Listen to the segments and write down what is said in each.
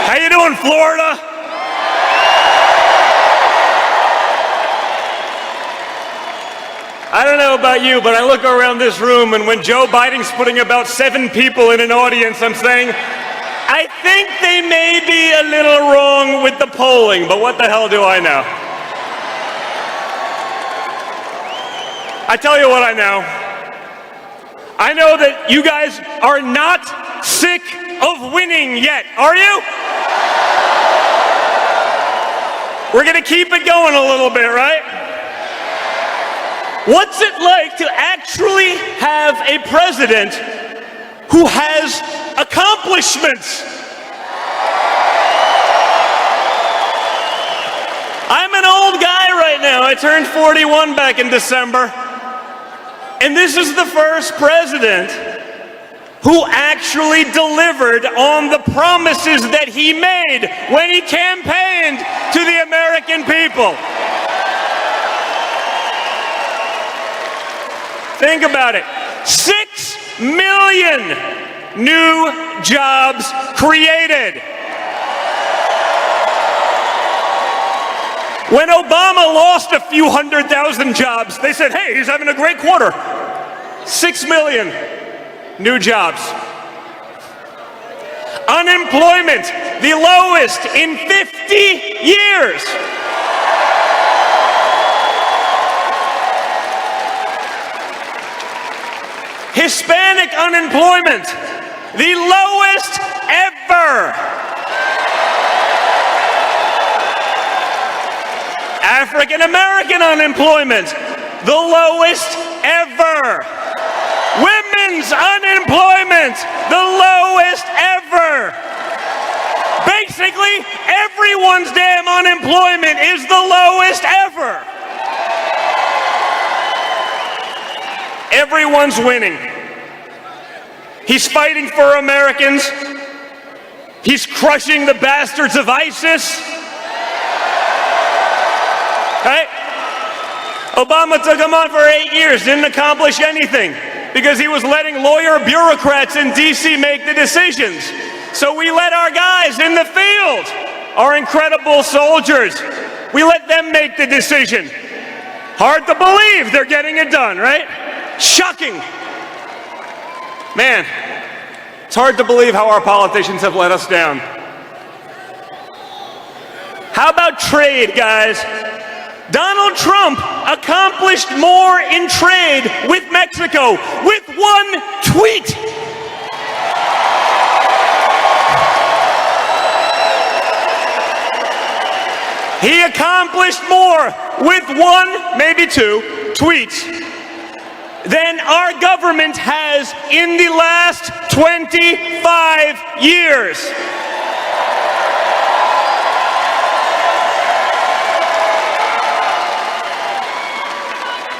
How you doing, Florida? I don't know about you, but I look around this room, and when Joe Biden's putting about 7 people in an audience, I'm saying, I think they may be a little wrong with the polling, but what the hell do I know? I tell you what I know. I know that you guys are not sick of winning yet, are you? We're gonna keep it going a little bit, right? What's it like to actually have a president who has accomplishments? I'm an old guy right now. I turned 41 back in December. And this is the first president who actually delivered on the promises that he made when he campaigned to the American people. Think about it. 6 million new jobs created. When Obama lost a few 100,000 jobs, they said, hey, he's having a great quarter. 6 million new jobs. Unemployment, the lowest in 50 years. Hispanic unemployment, the lowest ever. African American unemployment, the lowest ever. Women's unemployment, the lowest ever. Basically, everyone's damn unemployment is the lowest ever. Everyone's winning. He's fighting for Americans. He's crushing the bastards of ISIS. Right? Obama took him on for 8 years, didn't accomplish anything because he was letting lawyer bureaucrats in DC make the decisions. So we let our guys in the field, our incredible soldiers, we let them make the decision. Hard to believe they're getting it done, right? Shocking. Man, it's hard to believe how our politicians have let us down. How about trade, guys? Donald Trump accomplished more in trade with Mexico with one tweet. He accomplished more with one, maybe 2, tweets than our government has in the last 25 years.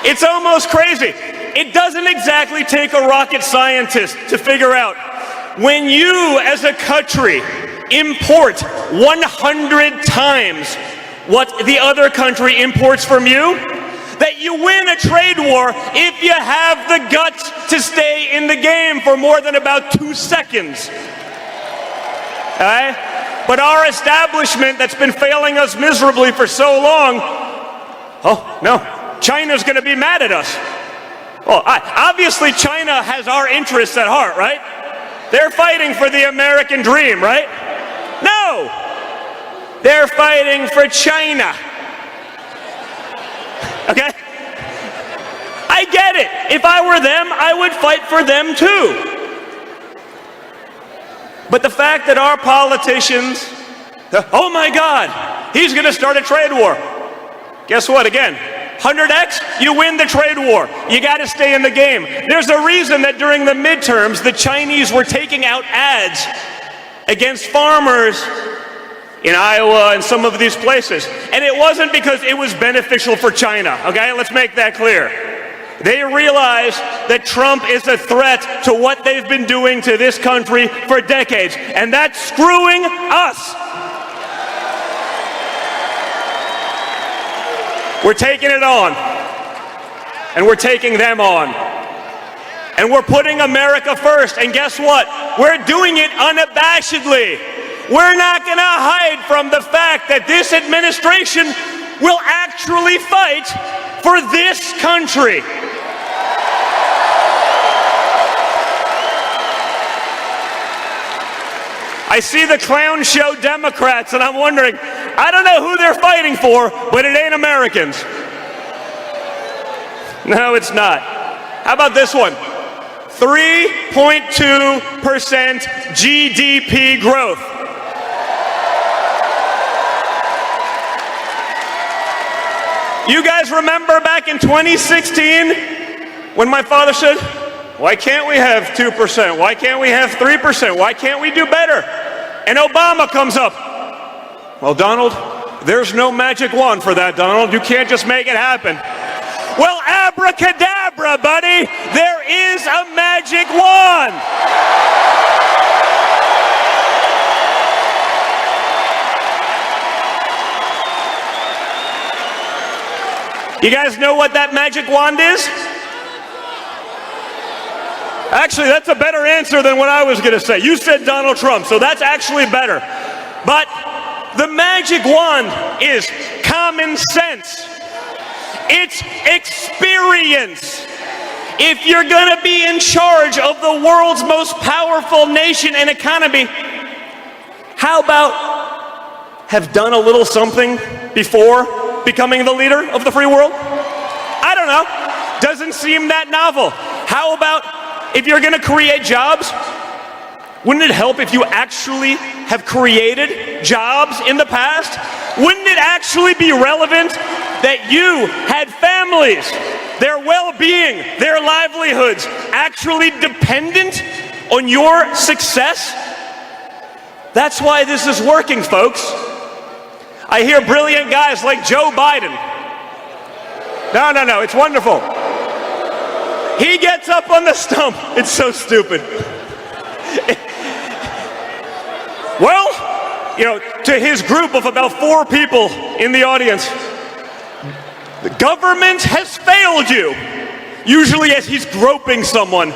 It's almost crazy. It doesn't exactly take a rocket scientist to figure out when you as a country import 100 times what the other country imports from you, that you win a trade war if you have the guts to stay in the game for more than about 2 seconds. All right? But our establishment that's been failing us miserably for so long, oh no, China's going to be mad at us. Well, obviously China has our interests at heart, right? They're fighting for the American dream, right? No! They're fighting for China. Okay? I get it. If I were them, I would fight for them too. But the fact that our politicians, oh my God, he's going to start a trade war. Guess what, again? 100x, you win the trade war. You got to stay in the game. There's a reason that during the midterms, the Chinese were taking out ads against farmers in Iowa and some of these places. And it wasn't because it was beneficial for China, okay? Let's make that clear. They realize that Trump is a threat to what they've been doing to this country for decades, and that's screwing us. We're taking it on, and we're taking them on, and we're putting America first, and guess what? We're doing it unabashedly. we're not going to hide from the fact that this administration will actually fight for this country. I see the clown show Democrats, and I'm wondering, I don't know who they're fighting for, but it ain't Americans. No, it's not. How about this one? 3.2% GDP growth. You guys remember back in 2016 when my father said, why can't we have 2%? Why can't we have 3%? Why can't we do better? And Obama comes up. Well, Donald, there's no magic wand for that, Donald. You can't just make it happen. Well, abracadabra, buddy. There is a magic wand. You guys know what that magic wand is? Actually, that's a better answer than what I was going to say. You said Donald Trump, so that's actually better. But the magic wand is common sense. It's experience. If you're going to be in charge of the world's most powerful nation and economy, how about have done a little something before becoming the leader of the free world? I don't know. Doesn't seem that novel. How about if you're going to create jobs, wouldn't it help if you actually have created jobs in the past? Wouldn't it actually be relevant that you had families, their well-being, their livelihoods actually dependent on your success? That's why this is working, folks. I hear brilliant guys like Joe Biden. No, it's wonderful. He gets up on the stump. It's so stupid. Well, to his group of about 4 people in the audience, the government has failed you. Usually as he's groping someone.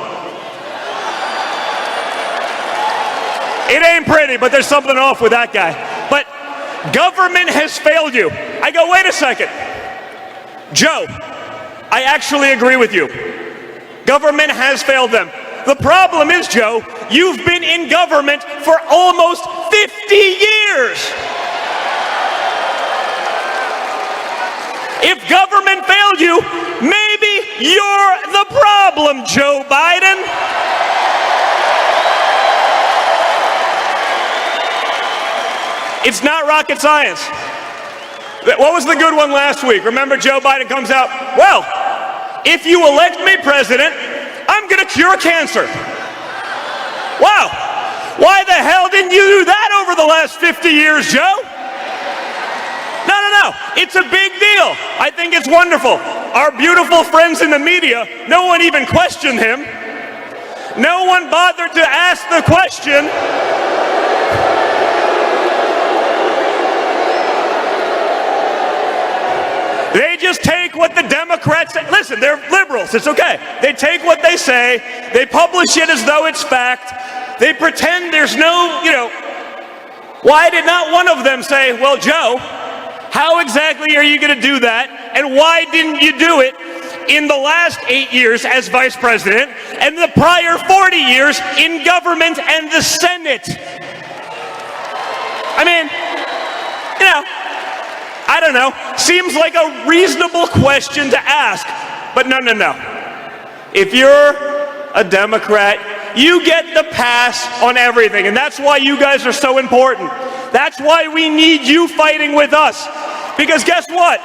It ain't pretty, but there's something off with that guy. But government has failed you. I go, wait a second. Joe, I actually agree with you. Government has failed them. The problem is, Joe, you've been in government for almost 50 years. If government failed you, maybe you're the problem, Joe Biden. It's not rocket science. What was the good one last week? Remember, Joe Biden comes out, well, if you elect me president, I'm going to cure cancer. Wow. Why the hell didn't you do that over the last 50 years, Joe? No. It's a big deal. I think it's wonderful. Our beautiful friends in the media, no one even questioned him. No one bothered to ask the question. They just take what the Democrats say. Listen, they're liberals. It's okay. They take what they say. They publish it as though it's fact. They pretend there's no, Why did not one of them say, well, Joe, how exactly are you going to do that? And why didn't you do it in the last 8 years as vice president and the prior 40 years in government and the Senate? I mean, I don't know. Seems like a reasonable question to ask. But no. If you're a Democrat, you get the pass on everything. And that's why you guys are so important. That's why we need you fighting with us. Because guess what?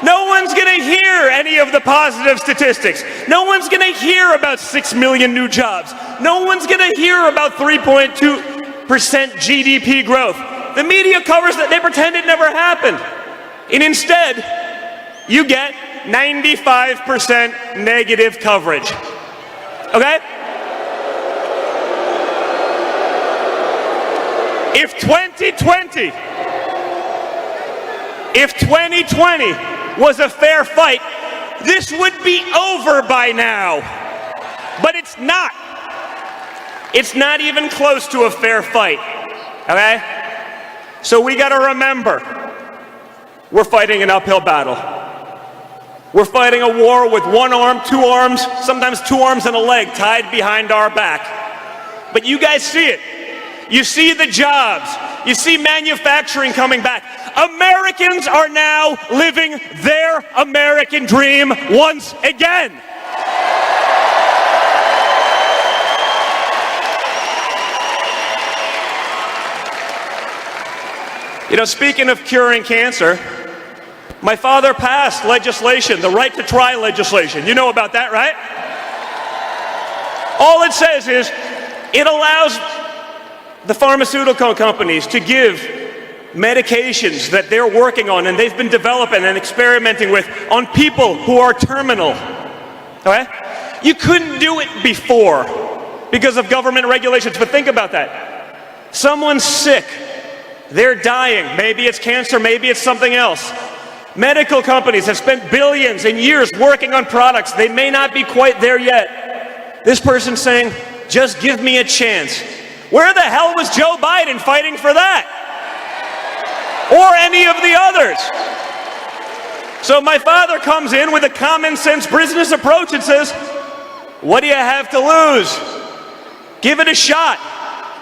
No one's going to hear any of the positive statistics. No one's going to hear about 6 million new jobs. No one's going to hear about 3.2% GDP growth. The media covers that. They pretend it never happened. And instead, you get 95% negative coverage. Okay? If 2020 was a fair fight, this would be over by now. But it's not. It's not even close to a fair fight. Okay? So we got to remember, we're fighting an uphill battle. We're fighting a war with one arm, two arms, sometimes two arms and a leg tied behind our back. But you guys see it. You see the jobs. You see manufacturing coming back. Americans are now living their American dream once again. You know, speaking of curing cancer, my father passed legislation, the right to try legislation. You know about that, right? All it says is it allows the pharmaceutical companies to give medications that they're working on and they've been developing and experimenting with on people who are terminal. Okay? You couldn't do it before because of government regulations, but think about that. Someone's sick. They're dying. Maybe it's cancer, maybe it's something else. Medical companies have spent billions and years working on products. They may not be quite there yet. This person's saying, just give me a chance. Where the hell was Joe Biden fighting for that? Or any of the others? So my father comes in with a common sense business approach and says, what do you have to lose? Give it a shot.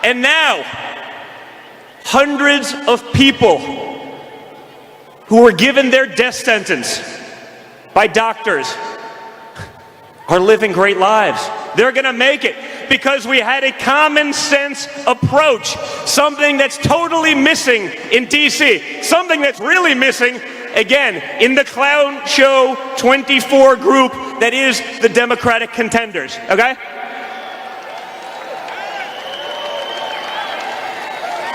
And now, hundreds of people who were given their death sentence by doctors are living great lives. They're gonna make it because we had a common sense approach, something that's totally missing in DC, something that's really missing, again, in the clown show 24 group that is the Democratic contenders, okay?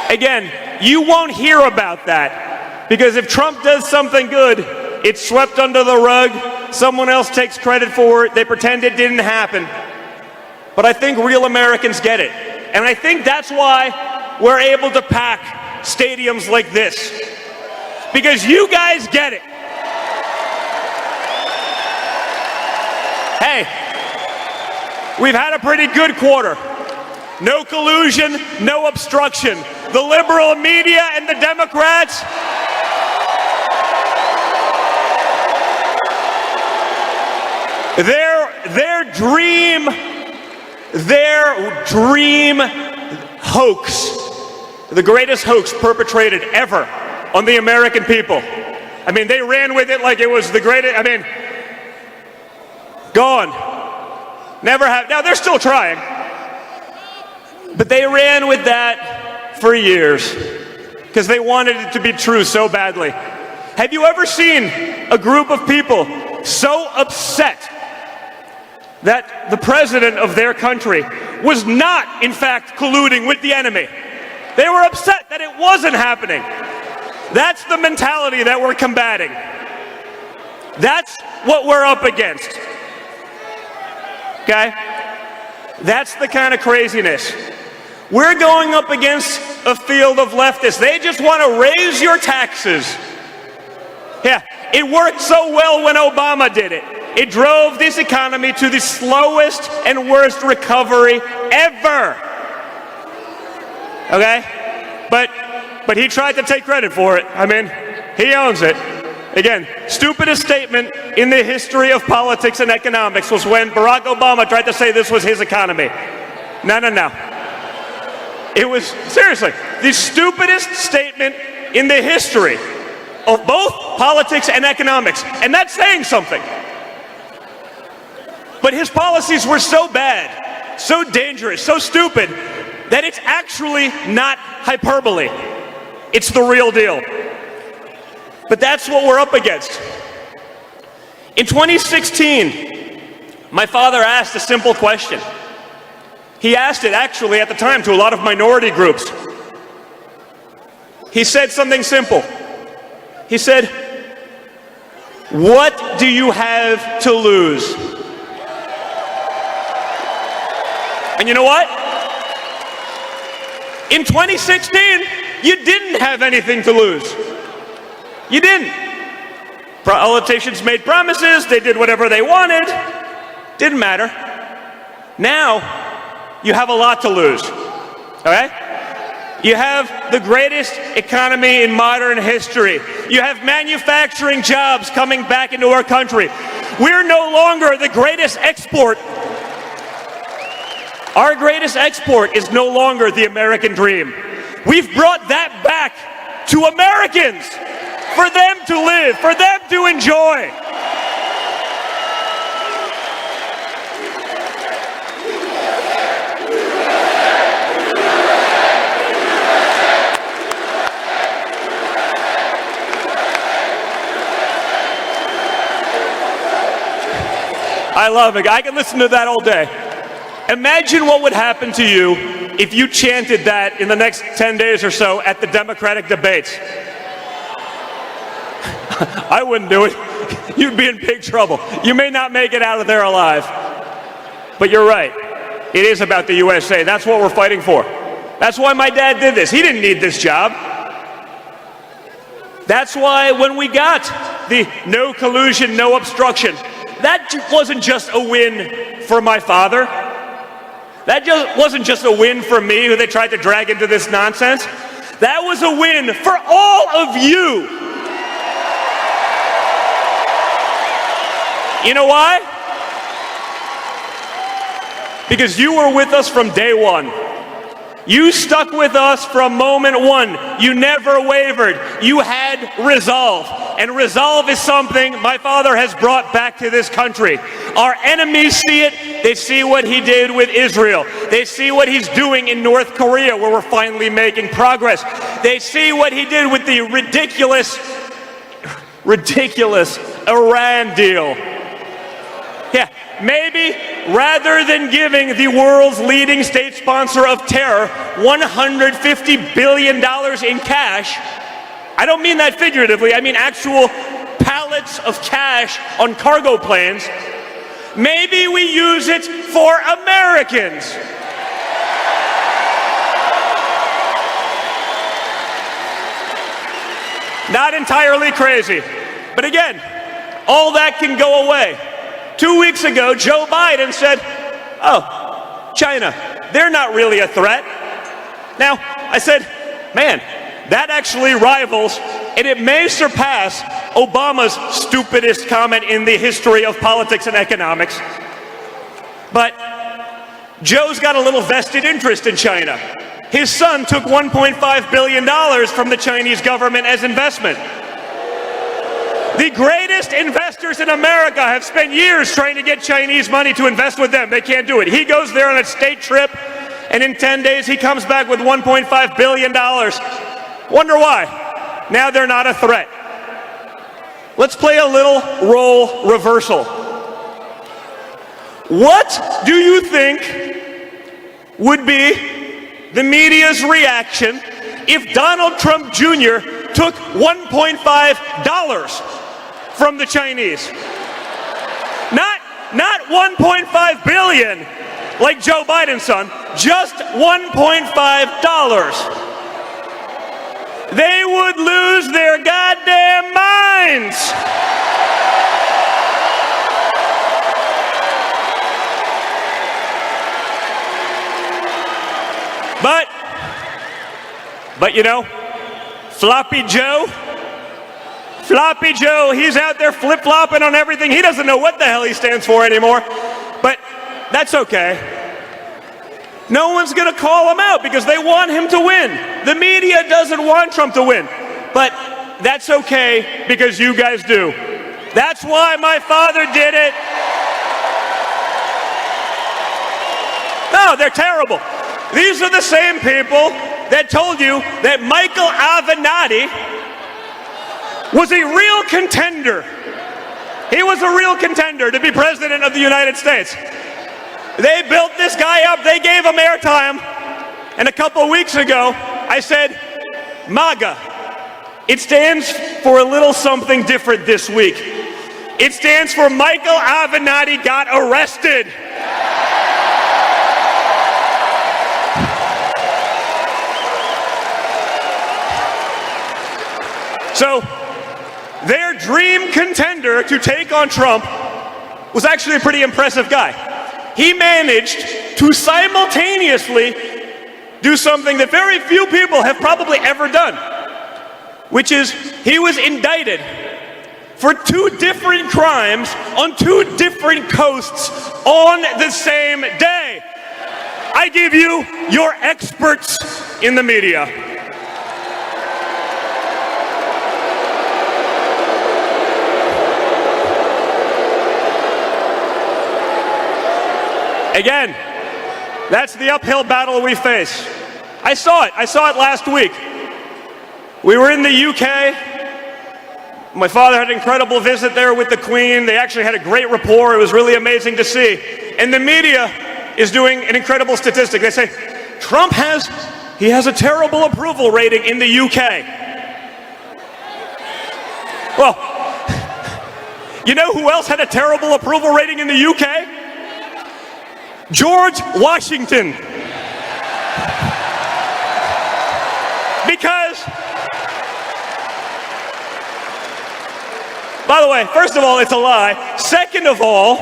Again, you won't hear about that. Because if Trump does something good, it's swept under the rug, someone else takes credit for it, they pretend it didn't happen. But I think real Americans get it. And I think that's why we're able to pack stadiums like this. Because you guys get it. Hey, we've had a pretty good quarter. No collusion, no obstruction. The liberal media and the Democrats, their dream hoax, the greatest hoax perpetrated ever on the American people. I mean, they ran with it like it was the greatest, I mean, gone. Never have, now they're still trying. But they ran with that for years because they wanted it to be true so badly. Have you ever seen a group of people so upset that the president of their country was not, in fact, colluding with the enemy? They were upset that it wasn't happening. That's the mentality that we're combating. That's what we're up against. Okay? That's the kind of craziness. We're going up against a field of leftists. They just want to raise your taxes. Yeah, it worked so well when Obama did it. It drove this economy to the slowest and worst recovery ever. Okay? But he tried to take credit for it. I mean, he owns it. Again, stupidest statement in the history of politics and economics was when Barack Obama tried to say this was his economy. No. It was, seriously, the stupidest statement in the history of both politics and economics. And that's saying something. But his policies were so bad, so dangerous, so stupid, that it's actually not hyperbole. It's the real deal. But that's what we're up against. In 2016, my father asked a simple question. He asked it actually at the time to a lot of minority groups. He said something simple. He said, "What do you have to lose?" And you know what? In 2016, you didn't have anything to lose. You didn't. Politicians made promises, they did whatever they wanted. Didn't matter. Now, you have a lot to lose. Okay? You have the greatest economy in modern history. You have manufacturing jobs coming back into our country. We're no longer the greatest export. Our greatest export is no longer the American dream. We've brought that back to Americans for them to live, for them to enjoy. I love it. I can listen to that all day. Imagine what would happen to you if you chanted that in the next 10 days or so at the Democratic debates. I wouldn't do it. You'd be in big trouble. You may not make it out of there alive. But you're right. It is about the USA. That's what we're fighting for. That's why my dad did this. He didn't need this job. That's why when we got the no collusion, no obstruction, that wasn't just a win for my father. That wasn't just a win for me, who they tried to drag into this nonsense. That was a win for all of you. You know why? Because you were with us from day one. You stuck with us from moment one. You never wavered. You had resolve. And resolve is something my father has brought back to this country. Our enemies see it. They see what he did with Israel. They see what he's doing in North Korea, where we're finally making progress. They see what he did with the ridiculous Iran deal. Yeah, maybe rather than giving the world's leading state sponsor of terror $150 billion in cash, I don't mean that figuratively, I mean actual pallets of cash on cargo planes, maybe we use it for Americans. Not entirely crazy. But again, all that can go away. 2 weeks ago, Joe Biden said, oh, China, they're not really a threat. Now, I said, man, that actually rivals, and it may surpass, Obama's stupidest comment in the history of politics and economics. But Joe's got a little vested interest in China. His son took $1.5 billion from the Chinese government as investment. The greatest investors in America have spent years trying to get Chinese money to invest with them. They can't do it. He goes there on a state trip, and in 10 days he comes back with $1.5 billion. Wonder why? Now they're not a threat. Let's play a little role reversal. What do you think would be the media's reaction if Donald Trump Jr. took $1.5 from the Chinese? Not 1.5 billion like Joe Biden's son, just $1.5. They would lose their goddamn minds. But you know, Floppy Joe, he's out there flip-flopping on everything. He doesn't know what the hell he stands for anymore. But that's okay. No one's going to call him out because they want him to win. The media doesn't want Trump to win. But that's okay because you guys do. That's why my father did it. No, they're terrible. These are the same people that told you that Michael Avenatti was a real contender. He was a real contender to be president of the United States. They built this guy up. They gave him airtime. And a couple weeks ago, I said, MAGA. It stands for a little something different this week. It stands for Michael Avenatti got arrested. So, their dream contender to take on Trump was actually a pretty impressive guy. He managed to simultaneously do something that very few people have probably ever done, which is he was indicted for 2 different crimes on 2 different coasts on the same day. I give you your experts in the media. Again, that's the uphill battle we face. I saw it last week. We were in the UK. My father had an incredible visit there with the Queen. They actually had a great rapport. It was really amazing to see. And the media is doing an incredible statistic. They say, Trump has a terrible approval rating in the UK. Well, you know who else had a terrible approval rating in the UK? George Washington. Because, by the way, first of all, it's a lie. Second of all,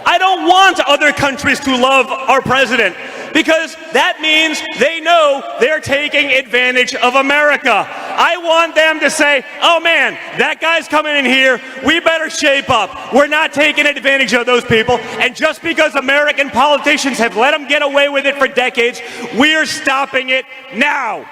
I don't want other countries to love our president, because that means they know they're taking advantage of America. I want them to say, oh man, that guy's coming in here, we better shape up. We're not taking advantage of those people. And just because American politicians have let them get away with it for decades, we're stopping it now.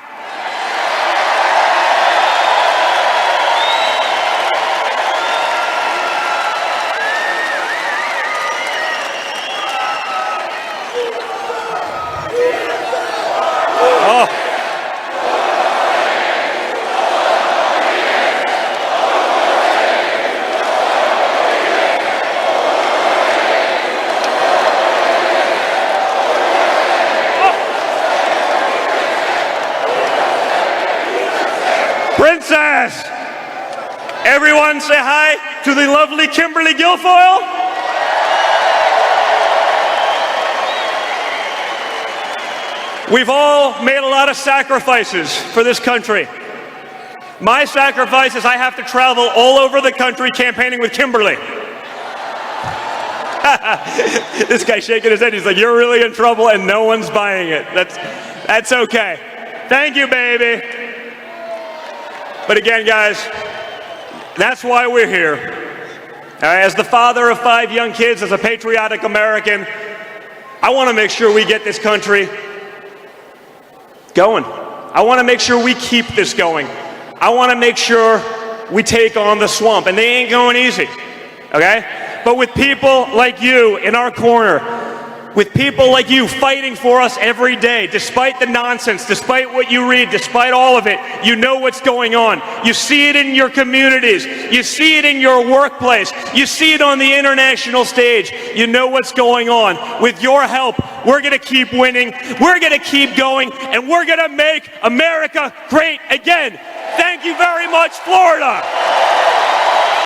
Princess! Everyone say hi to the lovely Kimberly Guilfoyle. We've all made a lot of sacrifices for this country. My sacrifice is I have to travel all over the country campaigning with Kimberly. This guy's shaking his head. He's like, you're really in trouble and no one's buying it. That's okay. Thank you, baby. But again, guys, that's why we're here. As the father of 5 young kids, as a patriotic American, I want to make sure we get this country going. I want to make sure we keep this going. I want to make sure we take on the swamp, and they ain't going easy, okay? But with people like you in our corner, with people like you fighting for us every day, despite the nonsense, despite what you read, despite all of it, you know what's going on. You see it in your communities. You see it in your workplace. You see it on the international stage. You know what's going on. With your help, we're going to keep winning. We're going to keep going, and we're going to make America great again. Thank you very much, Florida.